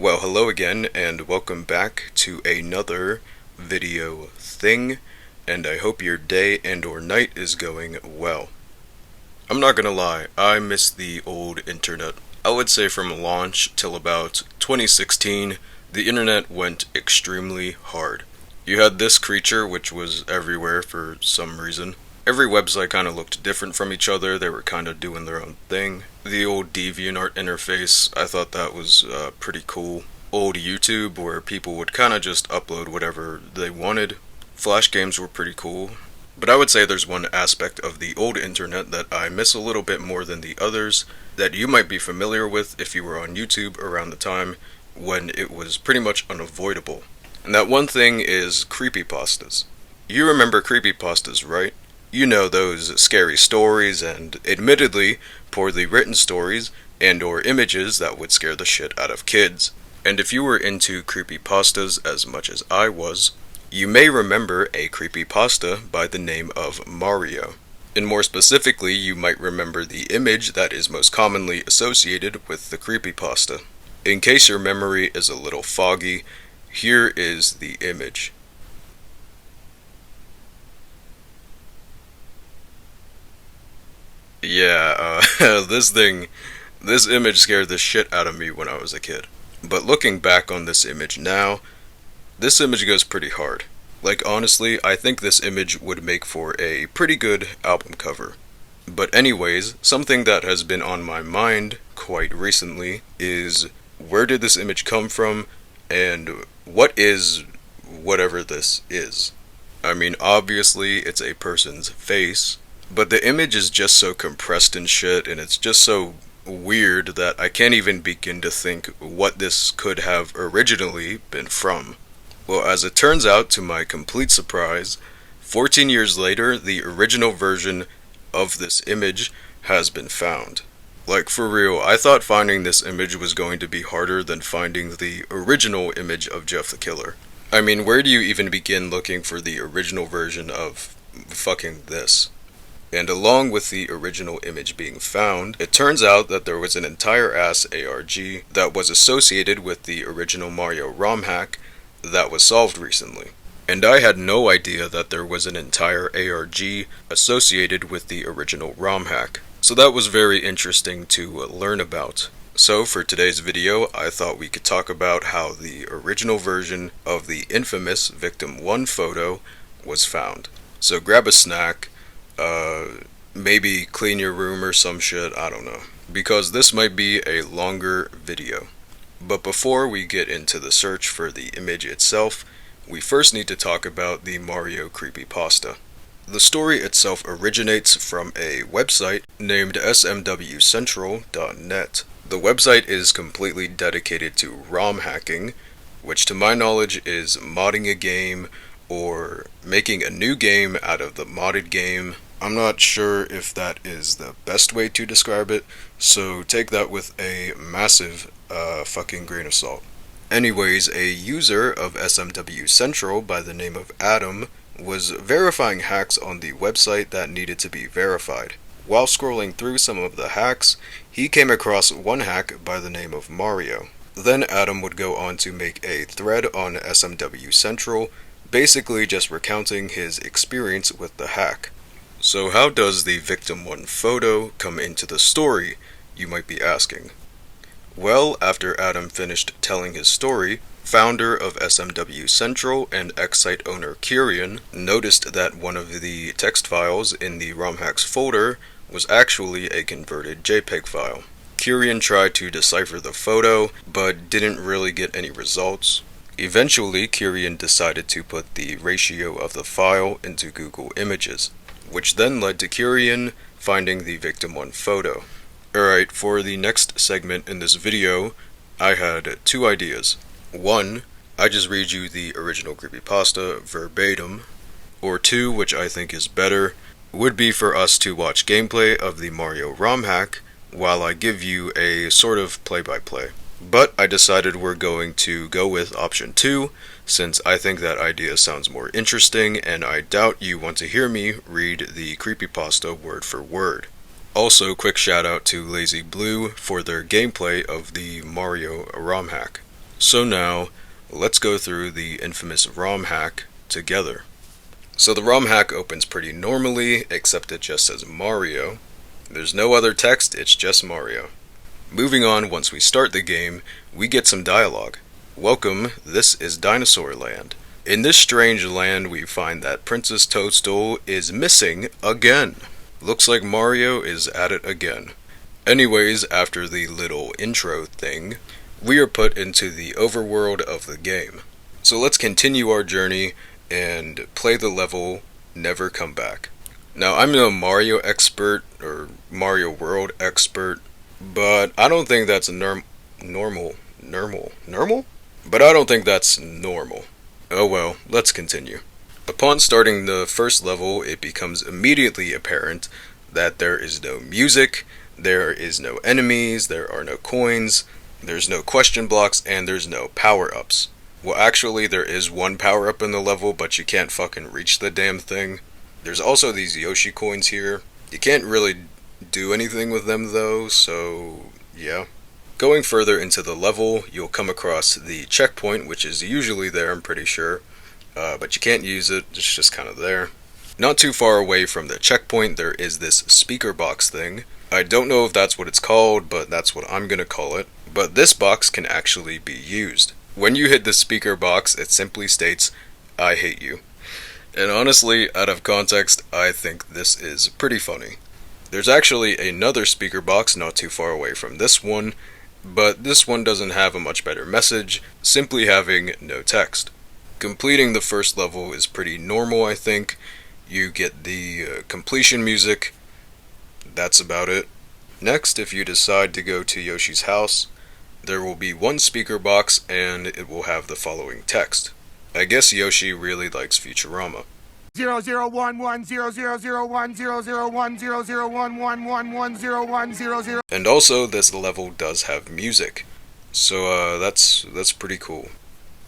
Well, hello again, and welcome back to another video thing, and I hope your day and or night is going well. I'm not gonna lie, I miss the old internet. I would say from launch till about 2016, the internet went extremely hard. You had this creature which was everywhere for some reason. Every website kind of looked different from each other, they were kind of doing their own thing. The old DeviantArt interface, I thought that was pretty cool. Old YouTube, where people would kind of just upload whatever they wanted. Flash games were pretty cool. But I would say there's one aspect of the old internet that I miss a little bit more than the others, that you might be familiar with if you were on YouTube around the time when it was pretty much unavoidable. And that one thing is creepypastas. You remember creepypastas, right? You know, those scary stories and, admittedly, poorly written stories and or images that would scare the shit out of kids. And if you were into creepypastas as much as I was, you may remember a creepypasta by the name of Mario. And more specifically, you might remember the image that is most commonly associated with the creepypasta. In case your memory is a little foggy, here is the image. Yeah, this image scared the shit out of me when I was a kid. But looking back on this image now, this image goes pretty hard. Like honestly, I think this image would make for a pretty good album cover. But anyways, something that has been on my mind quite recently is where did this image come from and what is whatever this is? I mean, obviously it's a person's face, but the image is just so compressed and shit, and it's just so weird that I can't even begin to think what this could have originally been from. Well, as it turns out, to my complete surprise, 14 years later, the original version of this image has been found. Like, for real, I thought finding this image was going to be harder than finding the original image of Jeff the Killer. I mean, where do you even begin looking for the original version of fucking this? And along with the original image being found, it turns out that there was an entire ass ARG that was associated with the original Mario ROM hack that was solved recently. And I had no idea that there was an entire ARG associated with the original ROM hack. So that was very interesting to learn about. So for today's video, I thought we could talk about how the original version of the infamous Victim 1 photo was found. So grab a snack, maybe clean your room or some shit, I don't know. Because this might be a longer video. But before we get into the search for the image itself, we first need to talk about the Mario creepypasta. The story itself originates from a website named smwcentral.net. The website is completely dedicated to ROM hacking, which to my knowledge is modding a game or making a new game out of the modded game. I'm not sure if that is the best way to describe it, so take that with a massive fucking grain of salt. Anyways, a user of SMW Central by the name of Adam was verifying hacks on the website that needed to be verified. While scrolling through some of the hacks, he came across one hack by the name of Mario. Then Adam would go on to make a thread on SMW Central, basically just recounting his experience with the hack. So how does the Victim 1 photo come into the story, you might be asking? Well, after Adam finished telling his story, founder of SMW Central and X-Site owner Kyrian noticed that one of the text files in the ROM hacks folder was actually a converted JPEG file. Kyrian tried to decipher the photo, but didn't really get any results. Eventually, Kyrian decided to put the ratio of the file into Google Images, which then led to Kyrian finding the Victim 1 photo. Alright, for the next segment in this video, I had two ideas. One, I just read you the original creepypasta verbatim, or two, which I think is better, would be for us to watch gameplay of the Mario ROM hack while I give you a sort of play-by-play. But I decided we're going to go with option 2, since I think that idea sounds more interesting and I doubt you want to hear me read the creepypasta word for word. Also, quick shout out to Lazy Blue for their gameplay of the Mario ROM hack. So now, let's go through the infamous ROM hack together. So the ROM hack opens pretty normally, except it just says Mario. There's no other text, it's just Mario. Moving on, once we start the game, we get some dialogue. Welcome, this is Dinosaur Land. In this strange land, we find that Princess Toadstool is missing again. Looks like Mario is at it again. Anyways, after the little intro thing, we are put into the overworld of the game. So let's continue our journey and play the level Never Come Back. Now, I'm no Mario expert or Mario World expert, but I don't think that's normal? But I don't think that's normal. Oh well, let's continue. Upon starting the first level, it becomes immediately apparent that there is no music, there is no enemies, there are no coins, there's no question blocks, and there's no power-ups. Well, actually, there is one power-up in the level, but you can't fucking reach the damn thing. There's also these Yoshi coins here. You can't really do anything with them though, so yeah. Going further into the level, you'll come across the checkpoint, which is usually there, I'm pretty sure. But you can't use it, it's just kind of there. Not too far away from the checkpoint, there is this speaker box thing. I don't know if that's what it's called, but that's what I'm gonna call it. But this box can actually be used. When you hit the speaker box, it simply states, "I hate you." And honestly, out of context, I think this is pretty funny. There's actually another speaker box not too far away from this one, but this one doesn't have a much better message, simply having no text. Completing the first level is pretty normal, I think. You get the completion music. That's about it. Next, if you decide to go to Yoshi's house, there will be one speaker box and it will have the following text. I guess Yoshi really likes Futurama. 0011000100100111101010. And also, this level does have music. So that's pretty cool.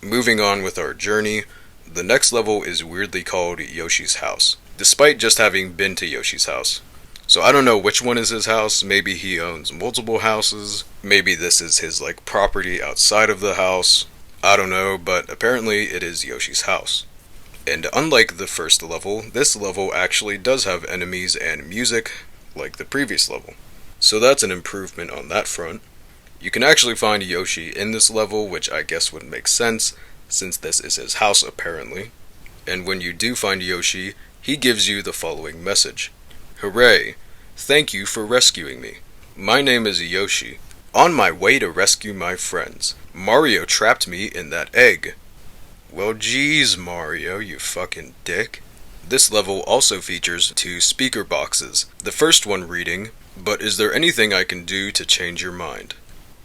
Moving on with our journey, the next level is weirdly called Yoshi's house, despite just having been to Yoshi's house. So I don't know which one is his house. Maybe he owns multiple houses. Maybe this is his property outside of the house. I don't know, but apparently it is Yoshi's house. And unlike the first level, this level actually does have enemies and music, like the previous level. So that's an improvement on that front. You can actually find Yoshi in this level, which I guess would make sense, since this is his house apparently. And when you do find Yoshi, he gives you the following message. "Hooray! Thank you for rescuing me. My name is Yoshi. On my way to rescue my friends. Mario trapped me in that egg." Well, geez, Mario, you fucking dick. This level also features two speaker boxes. The first one reading, "But is there anything I can do to change your mind?"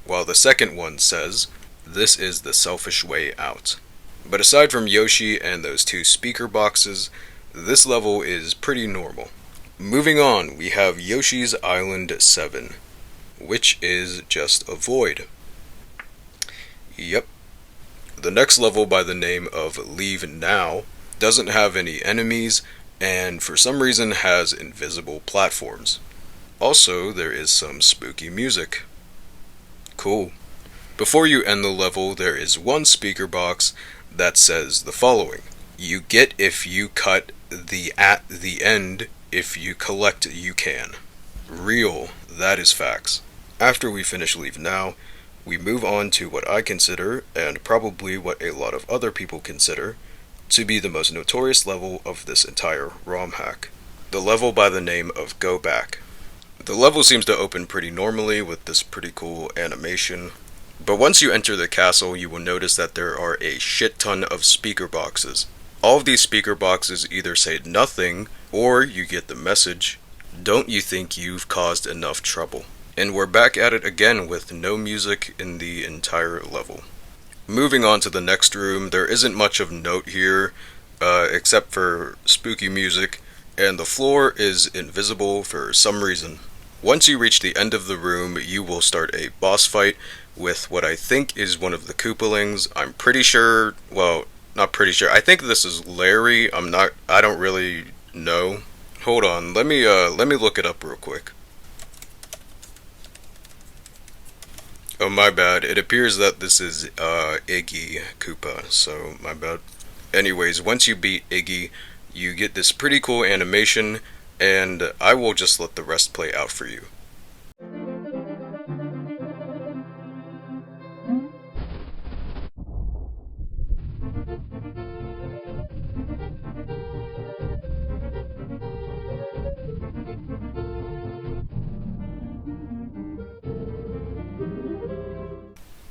While the second one says, "This is the selfish way out." But aside from Yoshi and those two speaker boxes, this level is pretty normal. Moving on, we have Yoshi's Island 7, which is just a void. Yep. The next level, by the name of Leave Now, doesn't have any enemies, and for some reason has invisible platforms. Also, there is some spooky music. Cool. Before you end the level, there is one speaker box that says the following. "You get if you cut the at the end, if you collect you can." Real, that is facts. After we finish Leave Now, we move on to what I consider, and probably what a lot of other people consider, to be the most notorious level of this entire ROM hack. The level by the name of Go Back. The level seems to open pretty normally with this pretty cool animation, but once you enter the castle you will notice that there are a shit ton of speaker boxes. All of these speaker boxes either say nothing, or you get the message, "Don't you think you've caused enough trouble?" And we're back at it again with no music in the entire level. Moving on to the next room, there isn't much of note here, except for spooky music, and the floor is invisible for some reason. Once you reach the end of the room, you will start a boss fight with what I think is one of the Koopalings. I'm pretty sure, well, not pretty sure, I think this is Larry. I don't really know. Hold on, let me look it up real quick. Oh, my bad. It appears that this is Iggy Koopa, so my bad. Anyways, once you beat Iggy, you get this pretty cool animation, and I will just let the rest play out for you.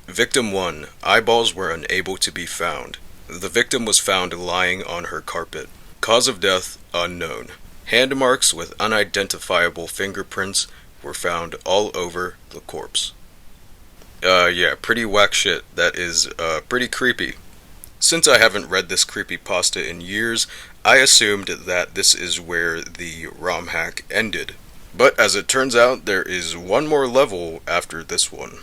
Victim 1. Eyeballs were unable to be found. The victim was found lying on her carpet. Cause of death unknown. Hand marks with unidentifiable fingerprints were found all over the corpse. Yeah, pretty whack shit. That is, pretty creepy. Since I haven't read this creepypasta in years, I assumed that this is where the ROM hack ended. But as it turns out, there is one more level after this one.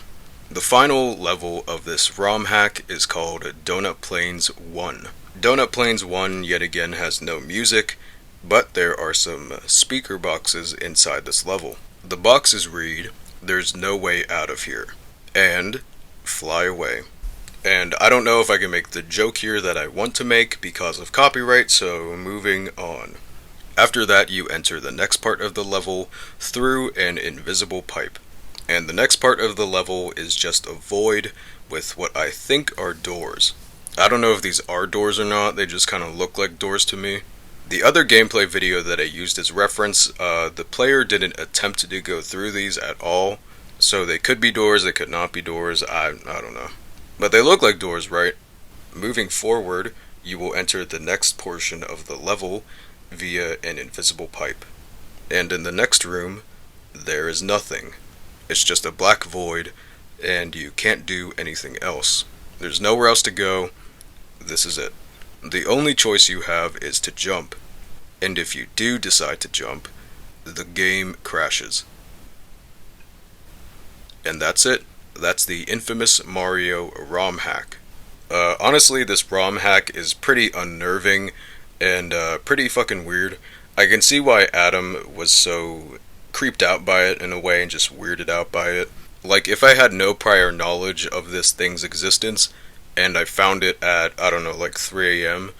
The final level of this ROM hack is called Donut Plains 1. Donut Plains 1 yet again has no music, but there are some speaker boxes inside this level. The boxes read, "There's no way out of here," and "Fly away." And I don't know if I can make the joke here that I want to make because of copyright, so moving on. After that, you enter the next part of the level through an invisible pipe. And the next part of the level is just a void with what I think are doors. I don't know if these are doors or not, they just kind of look like doors to me. The other gameplay video that I used as reference, the player didn't attempt to go through these at all. So they could be doors, they could not be doors, I don't know. But they look like doors, right? Moving forward, you will enter the next portion of the level via an invisible pipe. And in the next room, there is nothing. It's just a black void, and you can't do anything else. There's nowhere else to go. This is it. The only choice you have is to jump. And if you do decide to jump, the game crashes. And that's it. That's the infamous Mario ROM hack. Honestly, this ROM hack is pretty unnerving and pretty fucking weird. I can see why Adam was so creeped out by it in a way and just weirded out by it. Like, if I had no prior knowledge of this thing's existence and I found it at, I don't know, like 3 a.m.,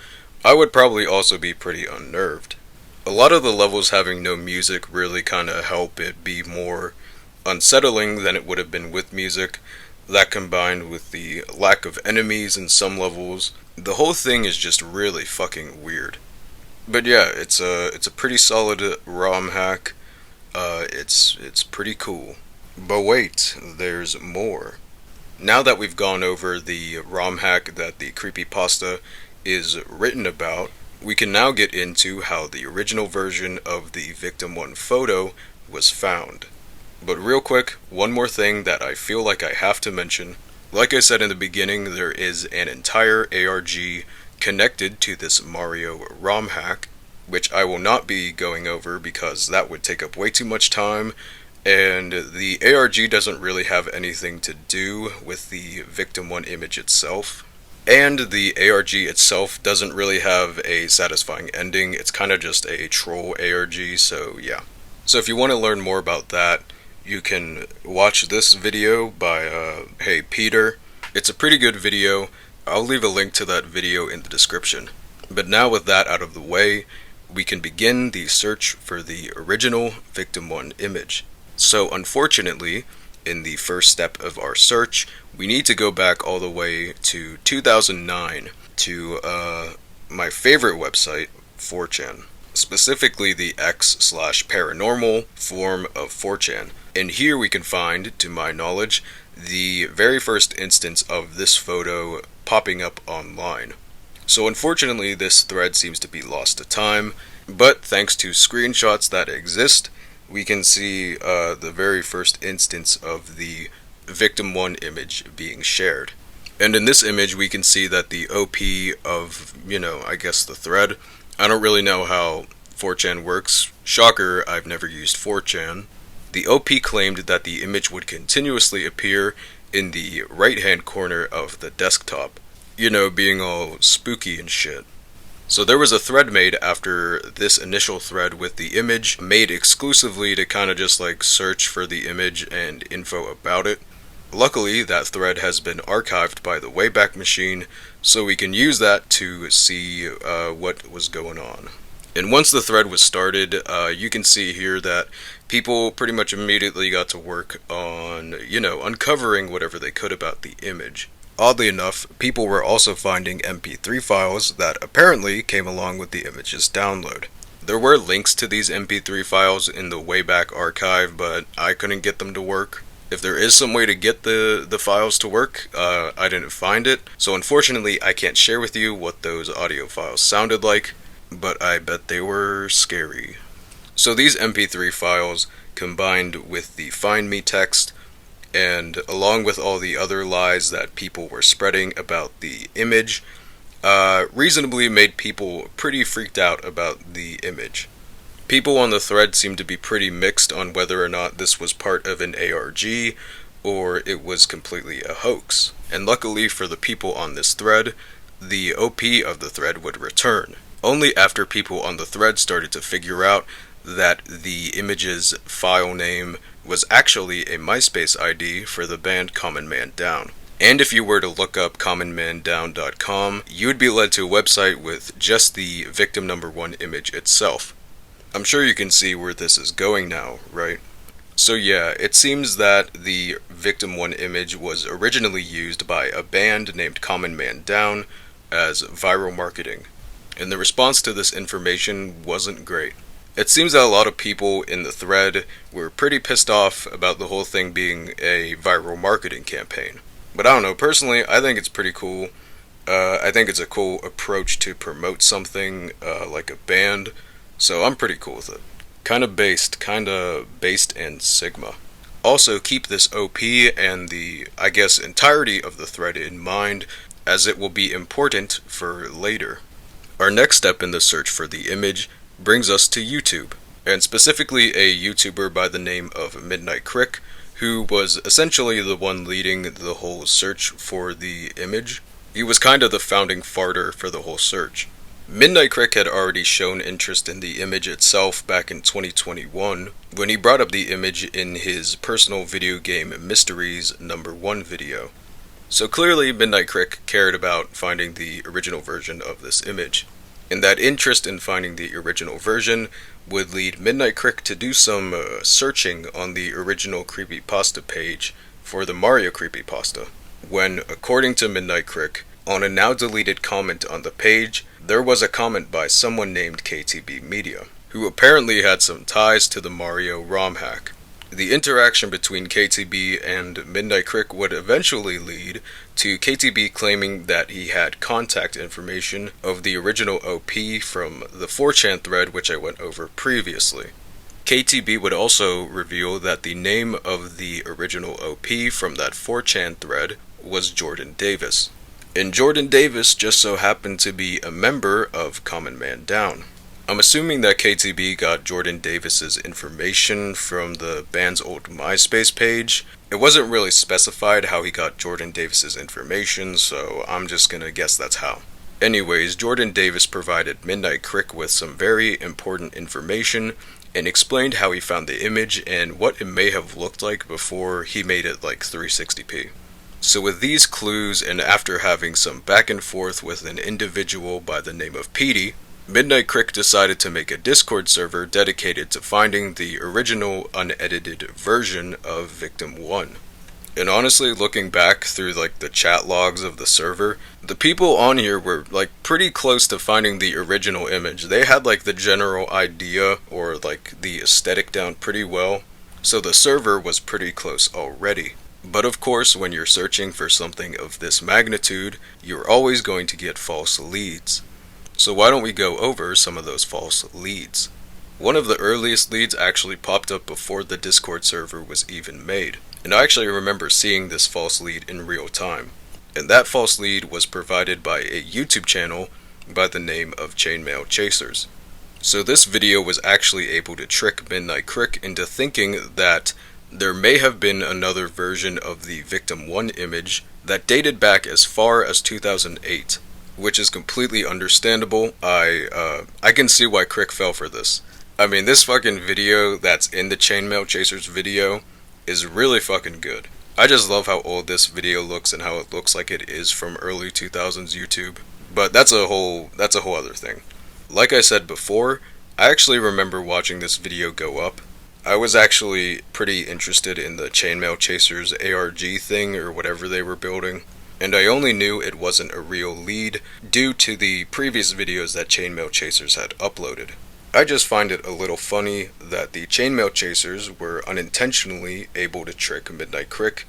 I would probably also be pretty unnerved. A lot of the levels having no music really kind of help it be more unsettling than it would have been with music. That combined with the lack of enemies in some levels, the whole thing is just really fucking weird. But yeah, it's a pretty solid ROM hack. It's pretty cool. But wait, there's more. Now that we've gone over the ROM hack that the creepypasta is written about, we can now get into how the original version of the Victim 1 photo was found. But real quick, one more thing that I feel like I have to mention. Like I said in the beginning, there is an entire ARG connected to this Mario ROM hack, which I will not be going over because that would take up way too much time, and the ARG doesn't really have anything to do with the Victim 1 image itself. And the ARG itself doesn't really have a satisfying ending, it's kind of just a troll ARG, so yeah. So if you want to learn more about that, you can watch this video by, Hey Peter. It's a pretty good video. I'll leave a link to that video in the description. But now with that out of the way, we can begin the search for the original Victim 1 image. So unfortunately, in the first step of our search, we need to go back all the way to 2009 to my favorite website, 4chan. Specifically the x/paranormal form of 4chan. And here we can find, to my knowledge, the very first instance of this photo popping up online. So unfortunately this thread seems to be lost to time, but thanks to screenshots that exist, we can see the very first instance of the Victim 1 image being shared. And in this image we can see that the OP of, I guess the thread, I don't really know how 4chan works. Shocker, I've never used 4chan. The OP claimed that the image would continuously appear in the right-hand corner of the desktop. Being all spooky and shit. So there was a thread made after this initial thread with the image, made exclusively to kind of just like search for the image and info about it. Luckily, that thread has been archived by the Wayback Machine, so we can use that to see what was going on. And once the thread was started, you can see here that people pretty much immediately got to work on, uncovering whatever they could about the image. Oddly enough, people were also finding MP3 files that apparently came along with the image's download. There were links to these MP3 files in the Wayback Archive, but I couldn't get them to work. If there is some way to get the files to work, I didn't find it. So unfortunately, I can't share with you what those audio files sounded like, but I bet they were scary. So these MP3 files, combined with the Find Me text, and along with all the other lies that people were spreading about the image, reasonably made people pretty freaked out about the image. People on the thread seemed to be pretty mixed on whether or not this was part of an ARG or it was completely a hoax. And luckily for the people on this thread, the OP of the thread would return. Only after people on the thread started to figure out that the image's file name was actually a MySpace ID for the band Common Man Down. And if you were to look up commonmandown.com, you would be led to a website with just the victim number 1 image itself. I'm sure you can see where this is going now, right? So yeah, it seems that the victim 1 image was originally used by a band named Common Man Down as viral marketing. And the response to this information wasn't great. It seems that a lot of people in the thread were pretty pissed off about the whole thing being a viral marketing campaign. But I don't know, personally, I think it's pretty cool. I think it's a cool approach to promote something like a band, so I'm pretty cool with it. Kinda based in Sigma. Also, keep this OP and the, entirety of the thread in mind, as it will be important for later. Our next step in the search for the image brings us to YouTube, and specifically a YouTuber by the name of Midnight Krick, who was essentially the one leading the whole search for the image. He was kind of the founding farter for the whole search. Midnight Krick had already shown interest in the image itself back in 2021, when he brought up the image in his personal video game Mysteries #1 video. So clearly Midnight Krick cared about finding the original version of this image. And that interest in finding the original version would lead Midnight Krick to do some searching on the original Creepypasta page for the Mario Creepypasta, when, according to Midnight Krick, on a now deleted comment on the page, there was a comment by someone named KTB Media, who apparently had some ties to the Mario ROM hack. The interaction between KTB and Midnight Krick would eventually lead to KTB claiming that he had contact information of the original OP from the 4chan thread which I went over previously. KTB would also reveal that the name of the original OP from that 4chan thread was Jordan Davis. And Jordan Davis just so happened to be a member of Common Man Down. I'm assuming that KTB got Jordan Davis's information from the band's old MySpace page. It wasn't really specified how he got Jordan Davis's information, so I'm just gonna guess that's how. Anyways, Jordan Davis provided Midnight Krick with some very important information and explained how he found the image and what it may have looked like before he made it like 360p. So with these clues, and after having some back and forth with an individual by the name of Petey, Midnight Krick decided to make a Discord server dedicated to finding the original unedited version of Victim 1. And honestly, looking back through the chat logs of the server, the people on here were pretty close to finding the original image. They had the general idea or the aesthetic down pretty well, so the server was pretty close already. But of course, when you're searching for something of this magnitude, you're always going to get false leads. So why don't we go over some of those false leads? One of the earliest leads actually popped up before the Discord server was even made, and I actually remember seeing this false lead in real time. And that false lead was provided by a YouTube channel by the name of ChainmailChasers. So this video was actually able to trick Midnight Krick into thinking that there may have been another version of the Victim 1 image that dated back as far as 2008. Which is completely understandable. I can see why Krick fell for this. I mean, this fucking video that's in the ChainmailChasers video is really fucking good. I just love how old this video looks and how it looks like it is from early 2000s YouTube. But that's a whole other thing. Like I said before, I actually remember watching this video go up. I was actually pretty interested in the ChainmailChasers ARG thing or whatever they were building, and I only knew it wasn't a real lead due to the previous videos that ChainmailChasers had uploaded. I just find it a little funny that the ChainmailChasers were unintentionally able to trick Midnight Krick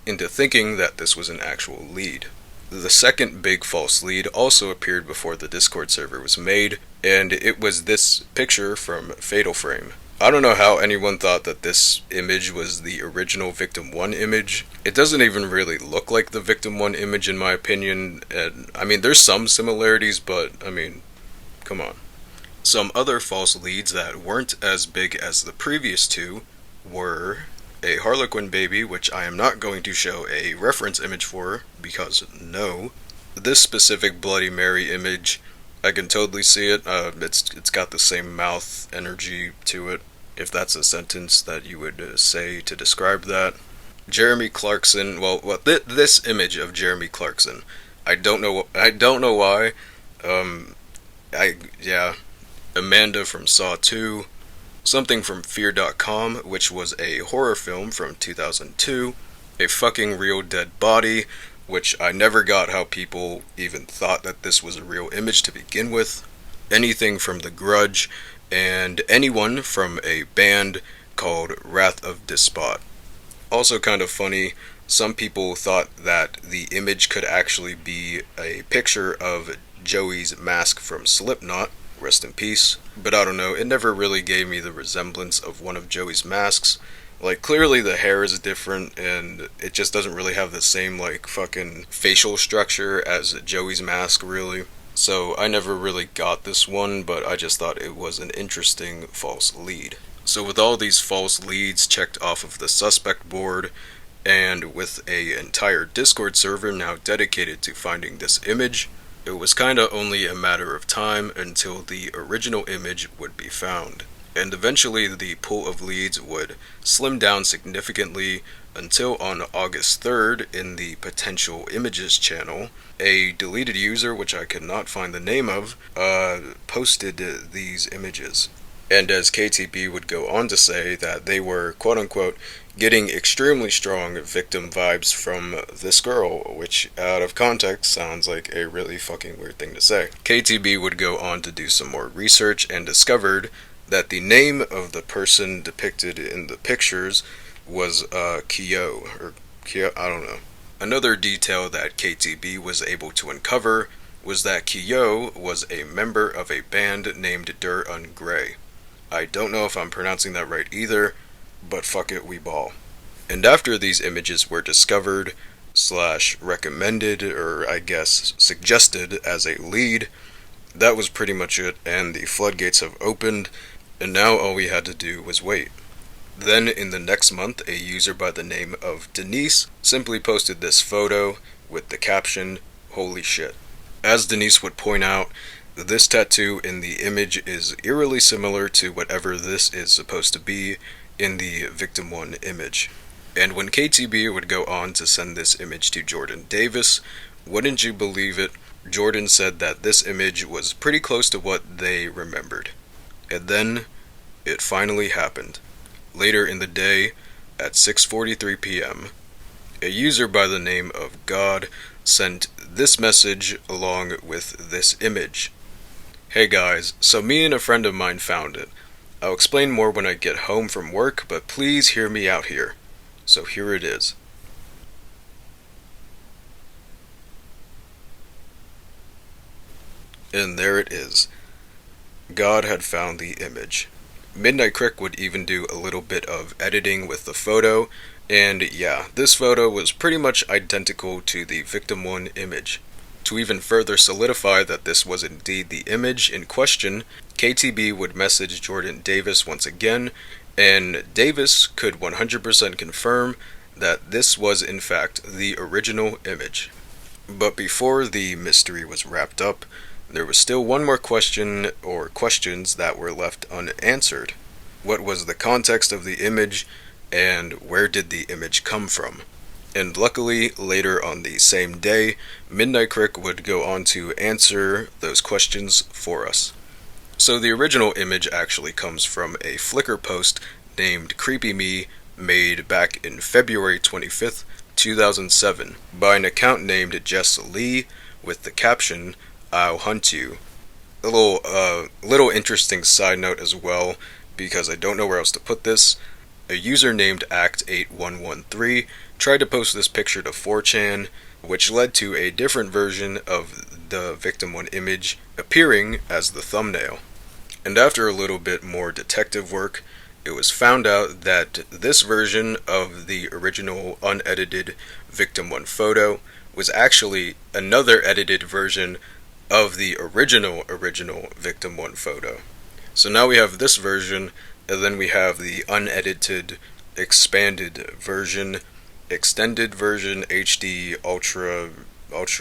into thinking that this was an actual lead. The second big false lead also appeared before the Discord server was made, and it was this picture from Fatal Frame. I don't know how anyone thought that this image was the original Victim 1 image. It doesn't even really look like the Victim 1 image in my opinion, and I mean there's some similarities, but I mean, come on. Some other false leads that weren't as big as the previous two were a Harlequin baby, which I am not going to show a reference image for, because no. This specific Bloody Mary image, I can totally see it. It's got the same mouth energy to it, if that's a sentence that you would say to describe that. Jeremy Clarkson, this image of Jeremy Clarkson, I don't know why. Yeah. Amanda from Saw 2, something from Fear.com, which was a horror film from 2002, a fucking real dead body, which I never got how people even thought that this was a real image to begin with, anything from The Grudge, and anyone from a band called Wrath of Despot. Also kind of funny, some people thought that the image could actually be a picture of Joey's mask from Slipknot, rest in peace, but I don't know, it never really gave me the resemblance of one of Joey's masks. Like, clearly the hair is different, and it just doesn't really have the same, like, fucking facial structure as Joey's mask, really. So I never really got this one, but I just thought it was an interesting false lead. So with all these false leads checked off of the suspect board, and with an entire Discord server now dedicated to finding this image, it was kinda only a matter of time until the original image would be found. And eventually the pool of leads would slim down significantly until on August 3rd in the Potential Images channel, a deleted user, which I could not find the name of, posted these images. And as KTB would go on to say that they were, quote-unquote, getting extremely strong victim vibes from this girl, which out of context sounds like a really fucking weird thing to say. KTB would go on to do some more research and discovered that the name of the person depicted in the pictures was Kyo, or Kyo, I don't know. Another detail that KTB was able to uncover was that Kyo was a member of a band named Dir Un Grey. I don't know if I'm pronouncing that right either, but fuck it, we ball. And after these images were discovered, / recommended, or I guess suggested as a lead, that was pretty much it, and the floodgates have opened, and now all we had to do was wait. Then in the next month, a user by the name of Denise simply posted this photo with the caption, "Holy shit." As Denise would point out, this tattoo in the image is eerily similar to whatever this is supposed to be in the Victim 1 image. And when KTB would go on to send this image to Jordan Davis, wouldn't you believe it, Jordan said that this image was pretty close to what they remembered. And then, it finally happened. Later in the day, at 6:43 p.m., a user by the name of God sent this message along with this image. "Hey guys, so me and a friend of mine found it. I'll explain more when I get home from work, but please hear me out here. So here it is." And there it is. God had found the image. Midnight Krick would even do a little bit of editing with the photo, and yeah, this photo was pretty much identical to the Victim 1 image. To even further solidify that this was indeed the image in question, KTB would message Jordan Davis once again, and Davis could 100% confirm that this was in fact the original image. But before the mystery was wrapped up, there was still one more question, or questions, that were left unanswered. What was the context of the image, and where did the image come from? And luckily, later on the same day, Midnight Krick would go on to answer those questions for us. So the original image actually comes from a Flickr post named Creepy Me, made back in February 25th, 2007, by an account named Jess Lee, with the caption, "I'll hunt you." A little interesting side note as well, because I don't know where else to put this. A user named Act8113 tried to post this picture to 4chan, which led to a different version of the Victim 1 image appearing as the thumbnail. And after a little bit more detective work, it was found out that this version of the original unedited Victim 1 photo was actually another edited version of the original Victim 1 photo. So now we have this version, and then we have the unedited, expanded version, extended version, HD, ultra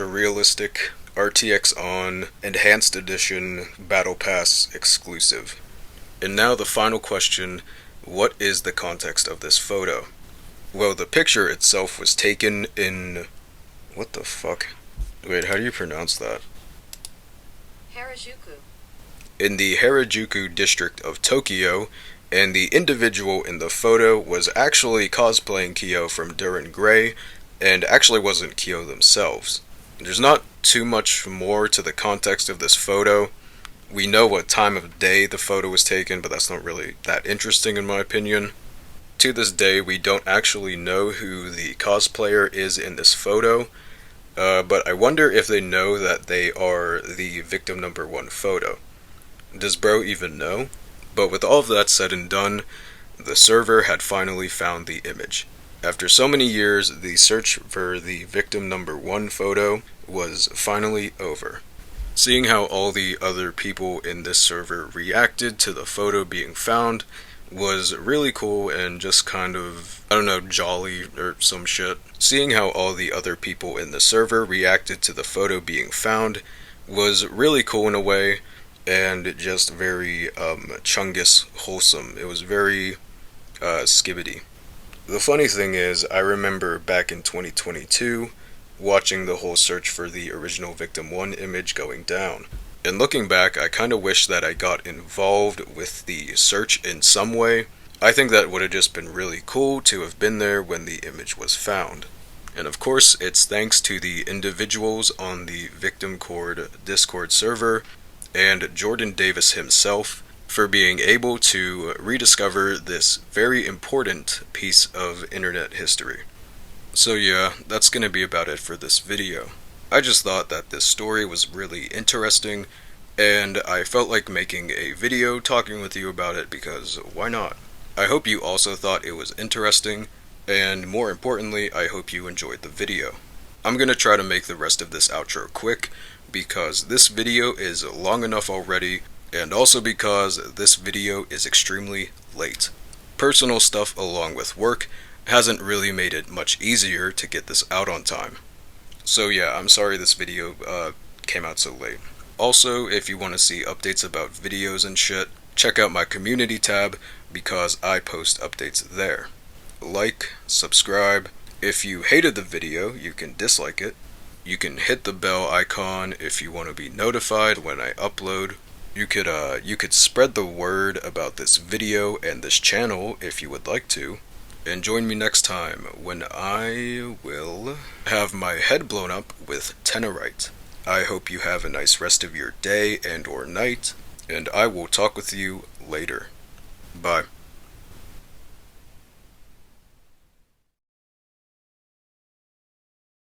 realistic, RTX on, enhanced edition, Battle Pass exclusive. And now the final question, what is the context of this photo? Well, the picture itself was taken in... what the fuck? Wait, how do you pronounce that? Harajuku. In the Harajuku district of Tokyo, and the individual in the photo was actually cosplaying Kyo from Duran Gray, and actually wasn't Kyo themselves. There's not too much more to the context of this photo. We know what time of day the photo was taken, but that's not really that interesting in my opinion. To this day, we don't actually know who the cosplayer is in this photo, but I wonder if they know that they are the victim number 1 photo. Does bro even know? But with all of that said and done, the server had finally found the image. After so many years, the search for the victim number 1 photo was finally over. Seeing how all the other people in this server reacted to the photo being found was really cool and just kind of, I don't know, jolly or some shit. Seeing how all the other people in the server reacted to the photo being found was really cool in a way, and just very Chungus wholesome. It was very skibbity. The funny thing is, I remember back in 2022 watching the whole search for the original Victim 1 image going down. And looking back, I kinda wish that I got involved with the search in some way. I think that would have just been really cool to have been there when the image was found. And of course, it's thanks to the individuals on the Victim Cord Discord server and Jordan Davis himself for being able to rediscover this very important piece of internet history. So yeah, that's gonna be about it for this video. I just thought that this story was really interesting, and I felt like making a video talking with you about it because why not? I hope you also thought it was interesting, and more importantly, I hope you enjoyed the video. I'm gonna try to make the rest of this outro quick, because this video is long enough already, and also because this video is extremely late. Personal stuff along with work hasn't really made it much easier to get this out on time. So yeah, I'm sorry this video came out so late. Also, if you want to see updates about videos and shit, check out my community tab, because I post updates there. Like, subscribe. If you hated the video, you can dislike it. You can hit the bell icon if you want to be notified when I upload. You could spread the word about this video and this channel if you would like to. And join me next time when I will have my head blown up with tenorite. I hope you have a nice rest of your day and or night, and I will talk with you later. Bye.